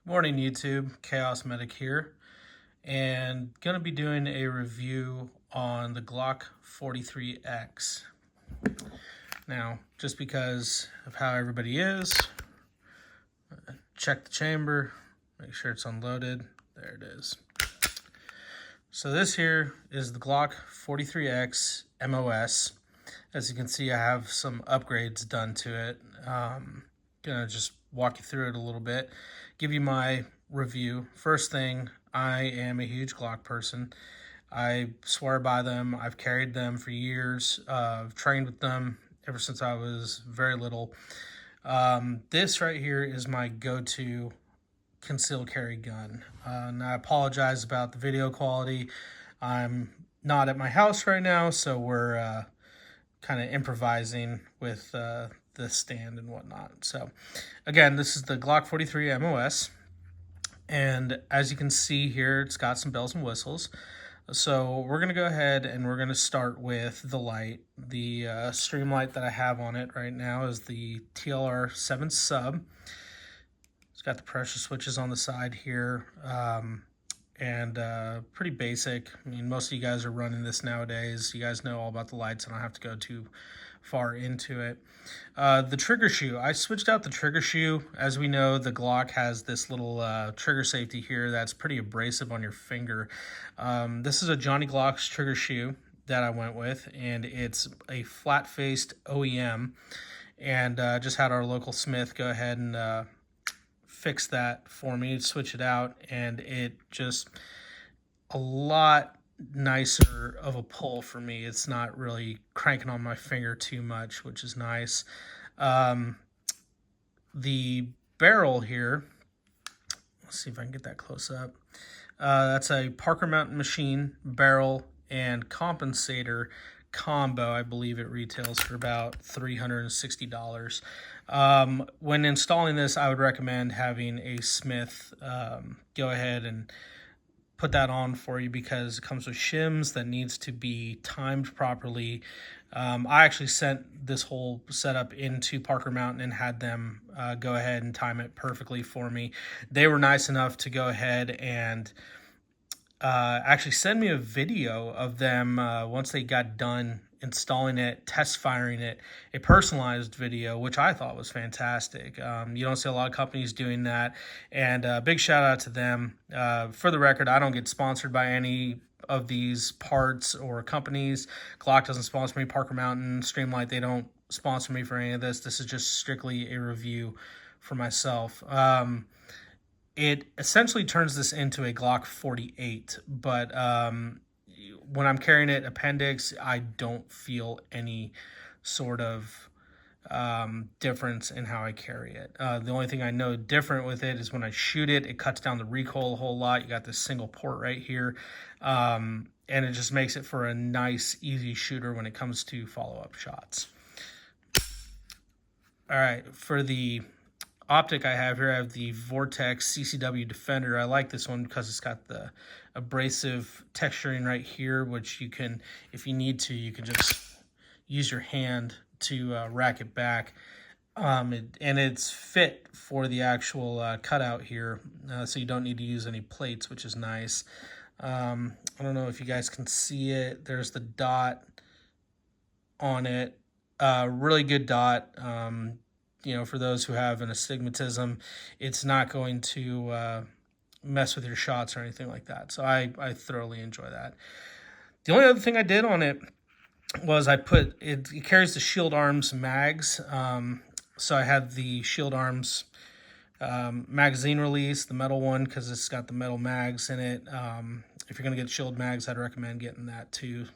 Morning YouTube, Chaos Medic here, and gonna be doing a review on the Glock 43X. Now, just because of how everybody is, check the chamber, make sure it's unloaded. There it is. So this here is the Glock 43X MOS. As you can see, I have some upgrades done to it. Gonna just walk you through it a little bit, give you my review. First thing, I am a huge Glock person. I swear by them. I've carried them for years. I've trained with them ever since I was very little. This right here is my go-to concealed carry gun. And I apologize about the video quality. I'm not at my house right now, so we're kind of improvising with the stand and whatnot. So again, this is the Glock 43 MOS, and as you can see here, it's got some bells and whistles. So we're gonna go ahead and we're gonna start with the light. The stream light that I have on it right now is the TLR 7 sub. It's got the pressure switches on the side here, and pretty basic. I mean, most of you guys are running this nowadays. You guys know all about the lights. I don't have to go too far into it. The trigger shoe, I switched out the trigger shoe. As we know, the Glock has this little trigger safety here that's pretty abrasive on your finger. This is a Johnny Glock's trigger shoe that I went with, and it's a flat-faced OEM, and just had our local Smith go ahead and fix that for me, switch it out, and it just a lot nicer of a pull for me. It's not really cranking on my finger too much, which is nice. The barrel here, let's see if I can get that close up. That's a Parker Mountain Machine barrel and compensator combo. I believe it retails for about $360. When installing this, I would recommend having a Smith go ahead and put that on for you, because it comes with shims that needs to be timed properly. I actually sent this whole setup into Parker Mountain and had them go ahead and time it perfectly for me. They were nice enough to go ahead and actually send me a video of them once they got done installing it, test firing it, a personalized video, which I thought was fantastic. You don't see a lot of companies doing that, and big shout out to them. For the record, I don't get sponsored by any of these parts or companies. Glock doesn't sponsor me, Parker Mountain, Streamlight, they don't sponsor me for any of this. This is just strictly a review for myself. It essentially turns this into a Glock 48, but when I'm carrying it appendix, I don't feel any sort of difference in how I carry it. The only thing I know different with it is when I shoot it, it cuts down the recoil a whole lot. You got this single port right here, and it just makes it for a nice, easy shooter when it comes to follow-up shots. All right, for the optic I have here, I have the Vortex CCW Defender. I like this one because it's got the abrasive texturing right here, which you can, if you need to, you can just use your hand to rack it back. And it's fit for the actual cutout here, so you don't need to use any plates, which is nice. I don't know if you guys can see it. There's the dot on it. Really good dot. You know, for those who have an astigmatism, it's not going to mess with your shots or anything like that. So I thoroughly enjoy that. The only other thing I did on it was I put, it carries the Shield Arms mags. So I had the Shield Arms magazine release, the metal one, because it's got the metal mags in it. If you're going to get Shield mags, I'd recommend getting that too.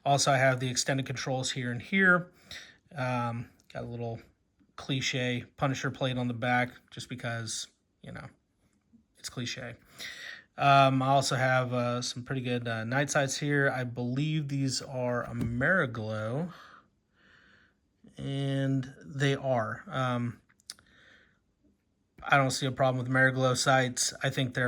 Also, I have the extended controls here and here. Got a little cliche Punisher plate on the back, just because, you know, it's cliche. I also have some pretty good night sights here. I believe these are Ameriglow, and they are. I don't see a problem with Ameriglow sights. I think they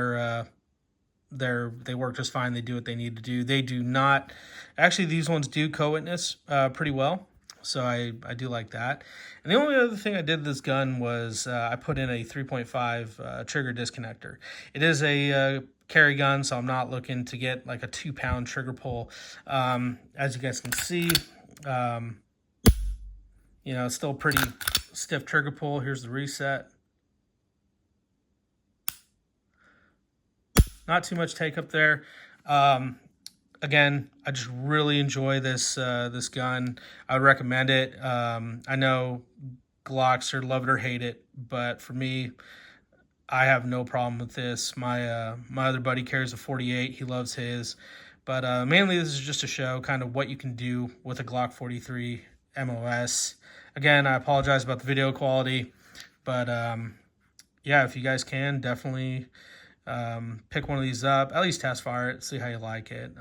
work just fine. They do what they need to do. They do not, actually these ones do co-witness pretty well. So I do like that. And the only other thing I did this gun was I put in a 3.5 trigger disconnector. It is a carry gun, so I'm not looking to get like a 2-pound trigger pull. As you guys can see, you know, it's still pretty stiff trigger pull. Here's the reset. Not too much take up there. Again, I just really enjoy this this gun. I would recommend it. I know Glocks are love it or hate it, but for me, I have no problem with this. My other buddy carries a 48. He loves his. But mainly this is just to show kind of what you can do with a Glock 43 MOS. Again, I apologize about the video quality, but yeah, if you guys can, definitely pick one of these up, at least test fire it, see how you like it.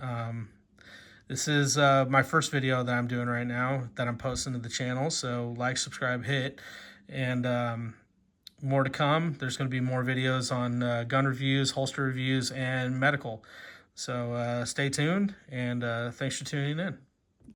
This is my first video that I'm doing right now that I'm posting to the channel, so like, subscribe, hit, and more to come. There's going to be more videos on gun reviews, holster reviews, and medical. So stay tuned, and thanks for tuning in.